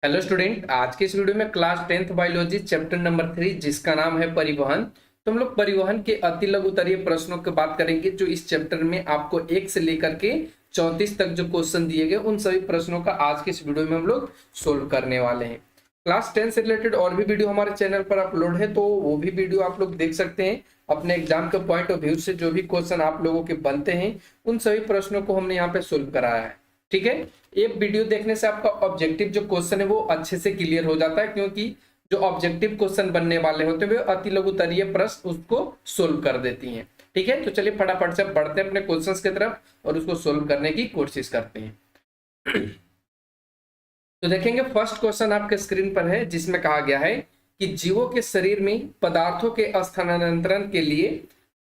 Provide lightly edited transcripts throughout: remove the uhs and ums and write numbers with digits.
Hello student, आज के इस वीडियो में class 10th biology chapter number 3 जिसका नाम है परिवहन। तो हम लोग परिवहन के अति लघुतरीय प्रश्नों की बात करेंगे जो इस चैप्टर में आपको 1 से लेकर के 34 तक जो क्वेश्चन दिए गए उन सभी प्रश्नों का आज के इस वीडियो में हम लोग सोल्व करने वाले हैं। क्लास 10 से रिलेटेड और भी वीडियो हमारे चैनल पर अपलोड है, तो वो भी वीडियो आप लोग देख सकते हैं। अपने एग्जाम के पॉइंट ऑफ व्यू से जो भी क्वेश्चन आप लोगों के बनते हैं उन सभी प्रश्नों को हमने यहाँ पे सोल्व कराया है। ठीक है, ये वीडियो देखने से आपका ऑब्जेक्टिव जो क्वेश्चन है वो अच्छे से क्लियर हो जाता है, क्योंकि जो ऑब्जेक्टिव क्वेश्चन बनने वाले होते हैं वे अति लघुतरीय प्रश्न उसको सोल्व कर देती हैं। ठीक है, तो चलिए फटाफट से बढ़ते हैं अपने क्वेश्चंस की तरफ और उसको सोल्व करने की कोशिश करते हैं। तो देखेंगे फर्स्ट क्वेश्चन आपके स्क्रीन पर है जिसमें कहा गया है कि जीवों के शरीर में पदार्थों के स्थानांतरण के लिए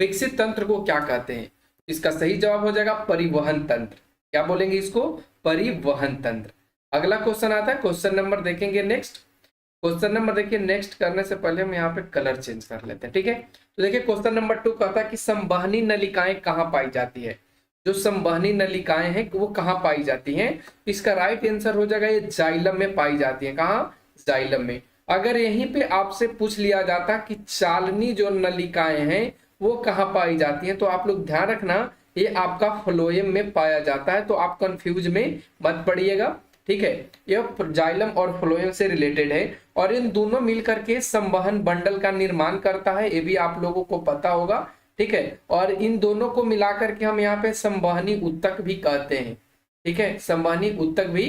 विकसित तंत्र को क्या कहते हैं। इसका सही जवाब हो जाएगा परिवहन तंत्र। क्या बोलेंगे इसको? परिवहन तंत्र। अगला क्वेश्चन आता है, क्वेश्चन नंबर देखेंगे नेक्स्ट। क्वेश्चन नंबर देखिए, नेक्स्ट करने से पहले हम यहाँ पे कलर चेंज कर लेते हैं। ठीक है, तो देखिए क्वेश्चन नंबर 2 कहता है कि संवहनी नलिकाएं कहाँ पाई जाती है। जो संवहनी नलिकाएं हैं वो कहाँ पाई जाती हैं? इसका राइट आंसर हो जाएगा ये जाइलम में पाई जाती है। कहाँ? जाइलम में। अगर यहीं पे आपसे पूछ लिया जाता कि चालनी जो नलिकाएं हैं वो कहाँ पाई जाती हैं, तो आप लोग ध्यान रखना ये आपका फ्लोएम में पाया जाता है, तो आप कंफ्यूज में मत पड़िएगा। ठीक है, यह जाइलम और फ्लोएम से रिलेटेड है और इन दोनों मिलकर के संवहन बंडल का निर्माण करता है, ये भी आप लोगों को पता होगा। ठीक है, और इन दोनों को मिलाकर के हम यहाँ पे संवहनी उत्तक भी कहते हैं। ठीक है, संवहनी उत्तक भी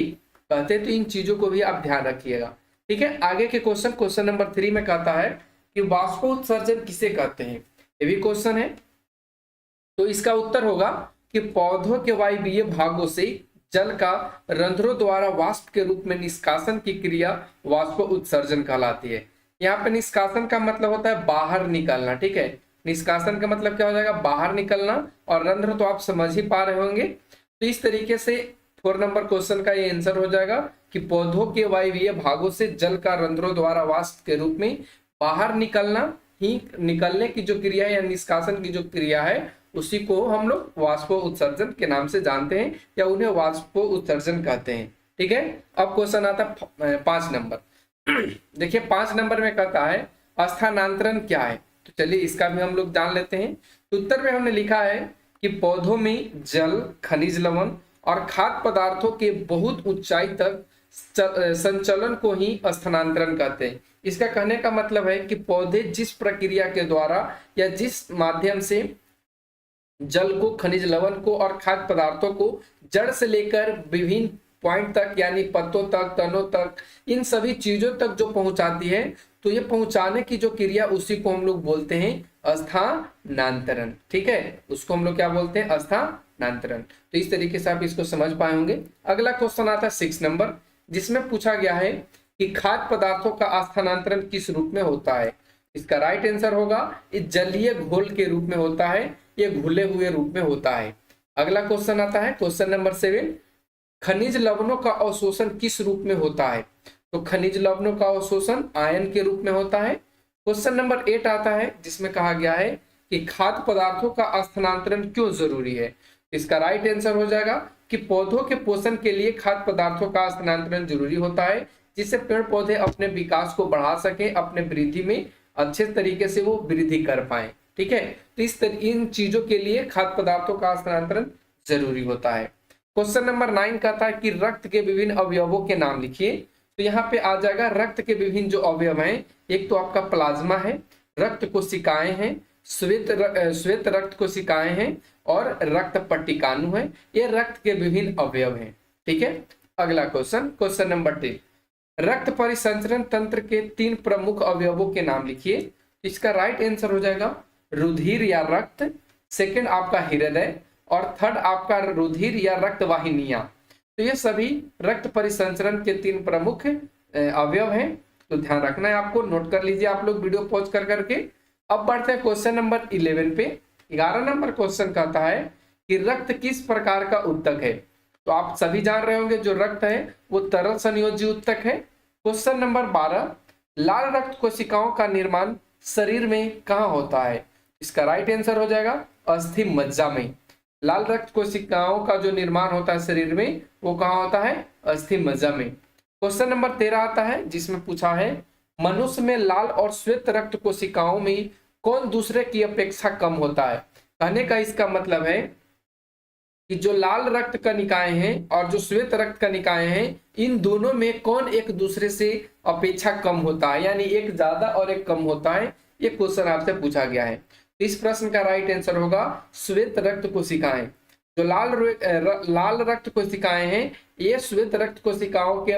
कहते हैं, तो इन चीजों को भी आप ध्यान रखिएगा। ठीक है, आगे के क्वेश्चन नंबर 3 में कहता है कि वाष्पोत्सर्जन किसे कहते हैं। ये भी क्वेश्चन है, तो इसका उत्तर होगा कि पौधों के वायवीय भागों से जल का रंध्रों द्वारा वाष्प के रूप में निष्कासन की क्रिया वाष्प उत्सर्जन कहलाती है। यहाँ पे निष्कासन का मतलब होता है बाहर निकलना। ठीक है, निष्कासन का मतलब क्या हो जाएगा? बाहर निकलना। और रंध्र तो आप समझ ही पा रहे होंगे। तो इस तरीके से 4 नंबर क्वेश्चन का ये आंसर हो जाएगा कि पौधों के वायवीय भागों से जल का रंध्रों द्वारा वाष्प के रूप में बाहर निकलना ही निकलने की जो क्रिया है या निष्कासन की जो क्रिया है उसी को हम लोग वाष्पो उत्सर्जन के नाम से जानते हैं या उन्हें वाष्पो उत्सर्जन कहते हैं। ठीक है, अब क्वेश्चन आता है 5 नंबर। देखिए 5 नंबर में कहता है स्थानांतरण क्या है। तो चलिए इसका भी हम लोग जान लेते हैं। तो उत्तर में हमने लिखा है कि पौधों में जल, खनिज लवण और खाद्य पदार्थों के बहुत ऊंचाई तक संचलन को ही स्थानांतरण कहते हैं। इसका कहने का मतलब है कि पौधे जिस प्रक्रिया के द्वारा या जिस माध्यम से जल को, खनिज लवण को और खाद्य पदार्थों को जड़ से लेकर विभिन्न पॉइंट तक यानी पत्तों तक, तनों तक, इन सभी चीजों तक जो पहुंचाती है, तो ये पहुंचाने की जो क्रिया उसी को हम लोग बोलते हैं स्थानांतरण। ठीक है, उसको हम लोग क्या बोलते हैं? स्थानांतरण। तो इस तरीके से आप इसको समझ पाए होंगे। अगला क्वेश्चन आता है 6 नंबर, जिसमें पूछा गया है कि खाद्य पदार्थों का स्थानांतरण किस रूप में होता है। इसका राइट आंसर होगा इस जलीय घोल के रूप में होता है, ये घुले हुए रूप में होता है। अगला क्वेश्चन आता है क्वेश्चन नंबर 7, खनिज लवणों का अवशोषण किस रूप में होता है। तो खनिज लवणों का अवशोषण आयन के रूप में होता है। क्वेश्चन नंबर 8 आता है जिसमें कहा गया है कि खाद्य पदार्थों का स्थानांतरण क्यों जरूरी है। इसका राइट आंसर हो जाएगा कि पौधों के पोषण के लिए खाद्य पदार्थों का स्थानांतरण जरूरी होता है, जिससे पेड़ पौधे अपने विकास को बढ़ा सके, अपने वृद्धि में अच्छे तरीके से वो वृद्धि कर पाए। ठीक है, तो इन चीजों के लिए खाद्य पदार्थों का स्थानांतरण जरूरी होता है। क्वेश्चन नंबर 9 कहता है कि रक्त के विभिन्न अवयवों के नाम लिखिए। तो यहाँ पे आ जाएगा रक्त के विभिन्न जो अवयव हैं, एक तो आपका प्लाज्मा है, रक्त कोशिकाएं हैं, श्वेत रक्त कोशिकाएं हैं और रक्त पट्टिकाणु है। ये रक्त के विभिन्न अवयव हैं। ठीक है, अगला क्वेश्चन नंबर 10, रक्त परिसंचरण तंत्र के 3 प्रमुख अवयवों के नाम लिखिए। इसका राइट आंसर हो जाएगा रुधिर या रक्त, सेकंड आपका हृदय और थर्ड आपका रुधिर या रक्त वाहिनियां। तो ये सभी रक्त परिसंचरण के 3 प्रमुख अवयव हैं, तो ध्यान रखना है आपको, नोट कर लीजिए आप लोग वीडियो पॉज कर करके। अब बढ़ते हैं क्वेश्चन नंबर 11 पे। 11 नंबर क्वेश्चन कहता है कि रक्त किस प्रकार का उत्तक है। तो आप सभी जान रहे होंगे जो रक्त है वो तरल संयोजी उत्तक है। क्वेश्चन नंबर 12, लाल रक्त कोशिकाओं का निर्माण शरीर में कहाँ होता है। इसका राइट आंसर हो जाएगा अस्थि मज्जा में। लाल रक्त कोशिकाओं का जो निर्माण होता है शरीर में वो कहाँ होता है? अस्थि मज्जा में। क्वेश्चन नंबर 13 आता है जिसमें पूछा है मनुष्य में लाल और श्वेत रक्त कोशिकाओं में कौन दूसरे की अपेक्षा कम होता है। कहने का इसका मतलब है कि जो लाल रक्त कणिकाएं हैं और जो श्वेत रक्त कणिकाएं हैं, इन दोनों में कौन एक दूसरे से अपेक्षा कम होता है, यानी एक ज्यादा और एक कम होता है। ये क्वेश्चन आपसे पूछा गया है। तो इस प्रश्न का राइट आंसर होगा श्वेत रक्त कोशिकाएं। जो लाल रक्त कोशिकाएं हैं, ये श्वेत रक्त कोशिकाओं के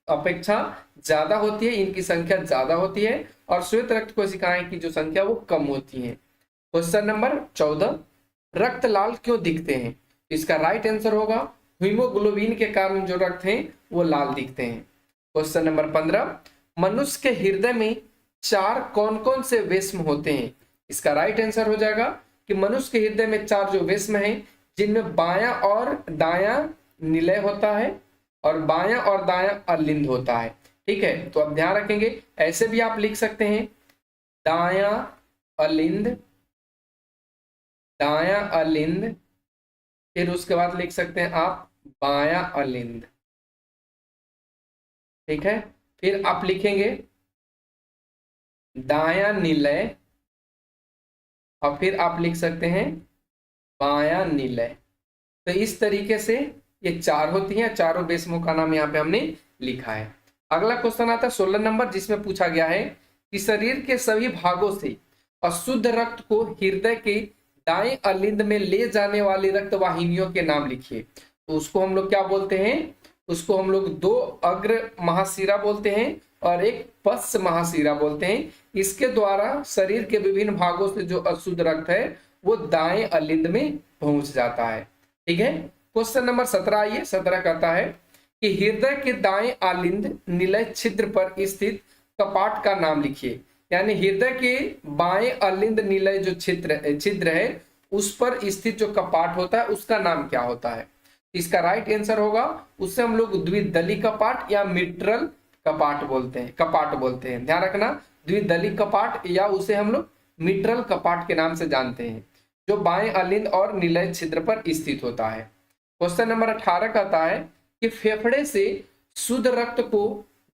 अपेक्षा ज्यादा होती है, इनकी संख्या ज्यादा होती है, और श्वेत रक्त कोशिकाएं की जो संख्या वो कम होती है। क्वेश्चन नंबर 14, रक्त लाल क्यों दिखते हैं। इसका राइट आंसर होगा हीमोग्लोबिन के कारण जो रक्त हैं वो लाल दिखते हैं। क्वेश्चन नंबर 15, मनुष्य के हृदय में 4 कौन कौन से वेश्म होते हैं। इसका राइट आंसर हो जाएगा कि मनुष्य के हृदय में 4 जो वेश्म हैं, जिनमें बायां और दायां निलय होता है और बायां और दायां अलिंद होता है। ठीक है, तो अब ध्यान रखेंगे, ऐसे भी आप लिख सकते हैं दायां अलिंद, दायां अलिंद, फिर उसके बाद लिख सकते हैं आप बायां अलिंद। ठीक है, फिर आप लिखेंगे दायां निलय, और फिर आप लिख सकते हैं बायां निलय। तो इस तरीके से ये 4 होती हैं, चारों वेश्मों का नाम यहाँ पे हमने लिखा है। अगला क्वेश्चन आता है 16 नंबर, जिसमें पूछा गया है कि शरीर के सभी भागों से अशुद्ध रक्त को हृदय के दाएं अलिंद में ले जाने वाली रक्त वाहिनियों के नाम लिखिए। तो उसको हम लोग क्या बोलते हैं, उसको हम लोग 2 अग्र महाशिरा बोलते हैं और एक पश्च महाशिरा बोलते हैं। इसके द्वारा शरीर के विभिन्न भागों से जो अशुद्ध रक्त है वो दाएं अलिंद में पहुंच जाता है। ठीक है, क्वेश्चन नंबर 17 आइए। 17 कहता है कि हृदय के दाएं अलिंद निलय छिद्र पर स्थित कपाट का नाम लिखिए। यानी हृदय के बाएं अलिंद निलय जो छिद्र है उस पर स्थित जो कपाट होता है उसका नाम क्या होता है। इसका राइट आंसर होगा, उससे हम लोग द्विदली कपाट या मिट्रल कपाट बोलते हैं। ध्यान रखना, द्विदली कपाट या उसे हम लोग मिट्रल कपाट के नाम से जानते हैं, जो बाएं अलिंद और निलय छिद्र पर स्थित होता है। क्वेश्चन नंबर 18 कहता है कि फेफड़े से शुद्ध रक्त को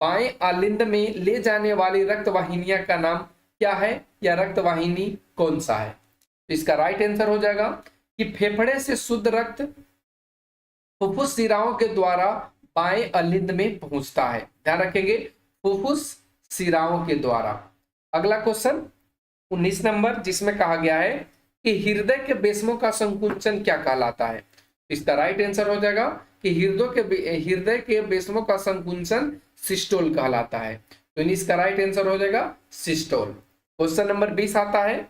बाएं अलिंद में ले जाने वाली रक्त वाहिनियां का नाम क्या है, या रक्त वाहिनी कौन सा है। तो इसका राइट आंसर हो जाएगा कि फेफड़े से शुद्ध रक्त फुफ्फुस शिराओं के द्वारा बाएं अलिंद में पहुंचता है। ध्यान रखेंगे, फुफ्फुस शिराओं के द्वारा। अगला क्वेश्चन 19 नंबर, जिसमें कहा गया है कि हृदय के वेश्मों का संकुचन क्या कहलाता है। इसका राइट आंसर हो जाएगा कि हृदय के वेश्मों का संकुचन सिस्टोल कहलाता है। तो इसका राइट आंसर हो जाएगा सिस्टोल। क्वेश्चन नंबर 20 आता है,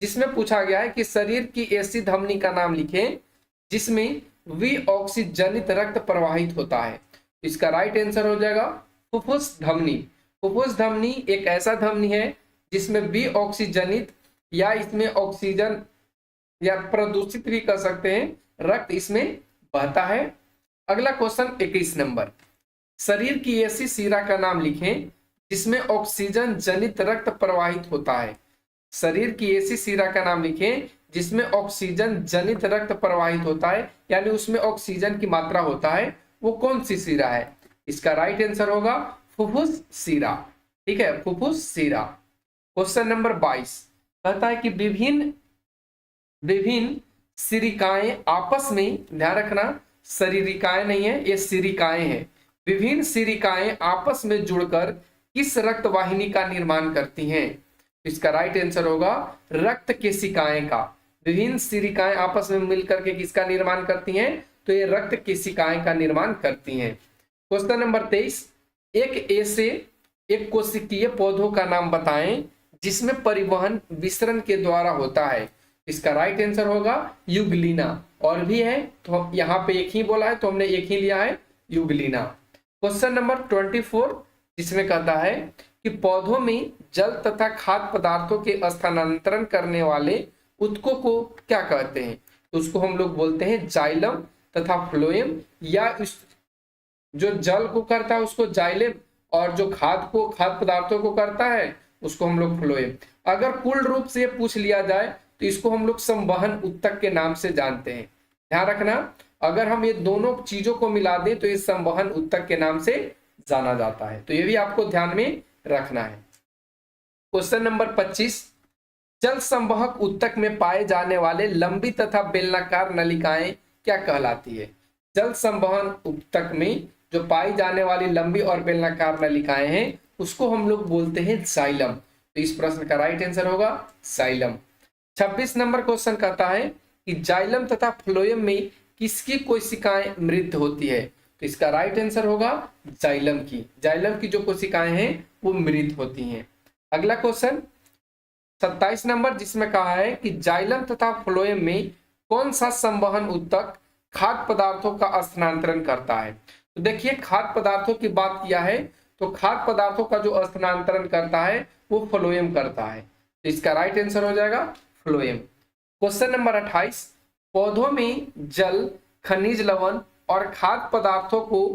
जिसमें पूछा गया है कि शरीर की ऐसी धमनी का नाम लिखें जिसमें विऑक्सीजनित रक्त प्रवाहित होता है। इसका राइट आंसर हो जाएगा फुफ्फुस धमनी। फुफ्फुस धमनी एक ऐसा धमनी है जिसमें विऑक्सीजनित या इसमें ऑक्सीजन या प्रदूषित भी कर सकते हैं रक्त इसमें बहता है। अगला क्वेश्चन 21 नंबर, शरीर की ऐसी शिरा का नाम लिखें जिसमें ऑक्सीजन जनित रक्त प्रवाहित होता है। शरीर की ऐसी शिरा का नाम लिखें जिसमें ऑक्सीजन जनित रक्त प्रवाहित होता है, यानी उसमें ऑक्सीजन की मात्रा होता है, वो कौन सी शिरा है। इसका राइट आंसर होगा फुफ्फुस शिरा। ठीक है, फुफ्फुस शिरा। क्वेश्चन नंबर 22 कहता है कि विभिन्न सिरिकाएं आपस में, ध्यान रखना शरीरिकाएं नहीं है, ये सिरिकाएं हैं। विभिन्न सिरिकाएं आपस में जुड़कर किस रक्त वाहिनी का निर्माण करती हैं। इसका राइट आंसर होगा रक्त केशिकाएं का। विभिन्न सिरिकाएं आपस में मिलकर के किसका निर्माण करती हैं, तो ये रक्त केशिकाएं का निर्माण करती हैं। क्वेश्चन नंबर 23, एक कोशिकीय पौधों का नाम बताएं जिसमें परिवहन विसरण के द्वारा होता है। इसका राइट आंसर होगा युगलिना। और भी है तो यहाँ पे एक ही बोला है तो हमने एक ही लिया है, युगलिना। क्वेश्चन नंबर 24, जिसमें कहता है कि पौधों में जल तथा खाद्य पदार्थों के स्थानांतरण करने वाले ऊतकों को क्या कहते हैं। तो उसको हम लोग बोलते हैं जाइलम तथा फ्लोएम, या जो जल को करता है उसको जाइलम, और जो खाद्य पदार्थों को करता है उसको हम लोग फ्लोएम। अगर पूर्ण रूप से पूछ लिया जाए तो इसको हम लोग संवहन ऊतक के नाम से जानते हैं। ध्यान रखना, अगर हम ये दोनों चीजों को मिला दें तो ये संवहन ऊतक के नाम से जाना जाता है। तो ये भी आपको ध्यान में रखना है। क्वेश्चन नंबर 25, जल संवाहक ऊतक में पाए जाने वाले लंबी तथा बेलनाकार नलिकाएं क्या कहलाती है? जल संवहन ऊतक में जो पाई जाने वाली लंबी और बेलनाकार नलिकाएं हैं उसको हम लोग बोलते हैं जाइलम। तो इस प्रश्न का राइट आंसर होगा जाइलम। 26 नंबर क्वेश्चन कहता है कि जाइलम तथा फ्लोएम में किसकी कोशिकाएं मृत होती है? तो इसका राइट आंसर होगा जाइलम की। जाइलम की जो कोशिकाएं हैं वो मृत होती हैं। अगला क्वेश्चन 27 नंबर, जिसमें कहा है कि जाइलम तथा फ्लोएम में कौन सा संवहन ऊतक खाद्य पदार्थों का स्थानांतरण करता है? तो देखिए, खाद्य पदार्थों की बात किया है तो खाद्य पदार्थों का जो स्थानांतरण करता है वो फ्लोएम करता है। तो इसका राइट आंसर हो जाएगा फ्लोएम। क्वेश्चन नंबर 28, पौधों में जल, खनिज लवण और खाद्य पदार्थों को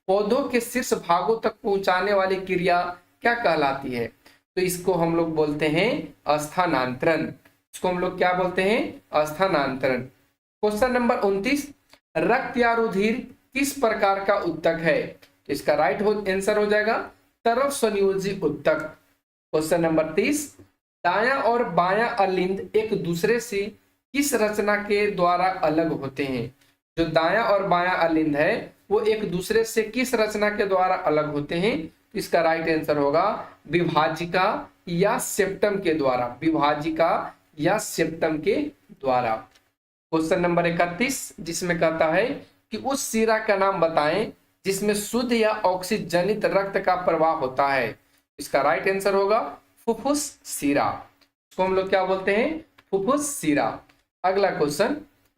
पौधों के शीर्ष भागों तक पहुंचाने वाली क्रिया क्या कहलाती है? तो इसको हम लोग बोलते हैं स्थानांतरण। इसको हम लोग क्या बोलते हैं? स्थानांतरण। क्वेश्चन नंबर 29, रक्त या रुधिर किस प्रकार का ऊतक है? तो इसका राइट आंसर हो जाएगा तरल संयोजी ऊतक। क्वेश्चन नंबर 30, दायां और बायां अलिंद एक दूसरे से किस रचना के द्वारा अलग होते हैं? जो दायां और बायां अलिंद है वो एक दूसरे से किस रचना के द्वारा अलग होते हैं? तो इसका राइट आंसर होगा विभाजिका या सेप्टम के द्वारा। विभाजिका या सेप्टम के द्वारा। क्वेश्चन नंबर 31, जिसमें कहता है कि उस शिरा का नाम बताएं जिसमें शुद्ध या ऑक्सीजनित रक्त का प्रवाह होता है। इसका राइट आंसर होगा फुफ्फुस शिरा। इसको हम लोग क्या बोलते हैं? फुफ्फुस शिरा। अगला क्वेश्चन,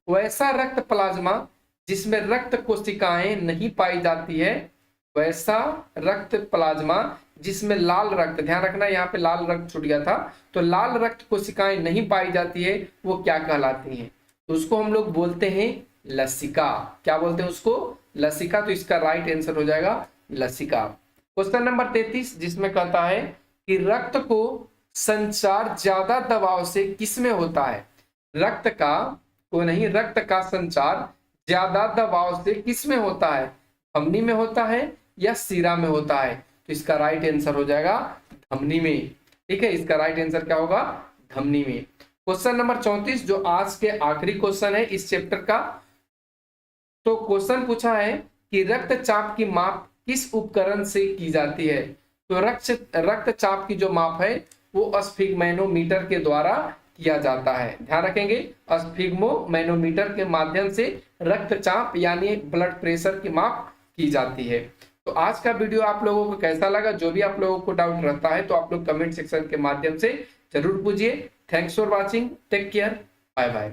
वैसा रक्त प्लाज्मा जिसमें रक्त कोशिकाएं नहीं पाई जाती है, वैसा रक्त प्लाज्मा जिसमें लाल रक्त, ध्यान रखना यहाँ पे लाल रक्त छूट गया था, तो लाल रक्त कोशिकाएं नहीं पाई जाती है वो क्या कहलाती हैं? तो उसको हम लोग बोलते हैं लसिका। क्या बोलते हैं उसको? लसिका। तो इसका राइट आंसर हो जाएगा लसिका। क्वेश्चन नंबर 33, जिसमें कहता है कि रक्त को संचार ज्यादा दबाव से किसमें होता है? रक्त का संचार ज्यादा दबाव से किसमें होता है? धमनी में होता है या शिरा में होता है? तो इसका राइट आंसर हो जाएगा धमनी में। ठीक है, इसका राइट आंसर क्या होगा? धमनी में। क्वेश्चन नंबर 34, जो आज के आखिरी क्वेश्चन है इस चैप्टर का, तो क्वेश्चन पूछा है कि रक्तचाप की माप किस उपकरण से की जाती है? तो रक्तचाप की जो माप है वो स्फिग्मैनोमीटर के द्वारा किया जाता है। ध्यान रखेंगे, स्फिग्मोमैनोमीटर के माध्यम से रक्तचाप यानी ब्लड प्रेशर की माप की जाती है। तो आज का वीडियो आप लोगों को कैसा लगा? जो भी आप लोगों को डाउट रहता है तो आप लोग कमेंट सेक्शन के माध्यम से जरूर पूछिए। Thanks for watching, take care, bye bye.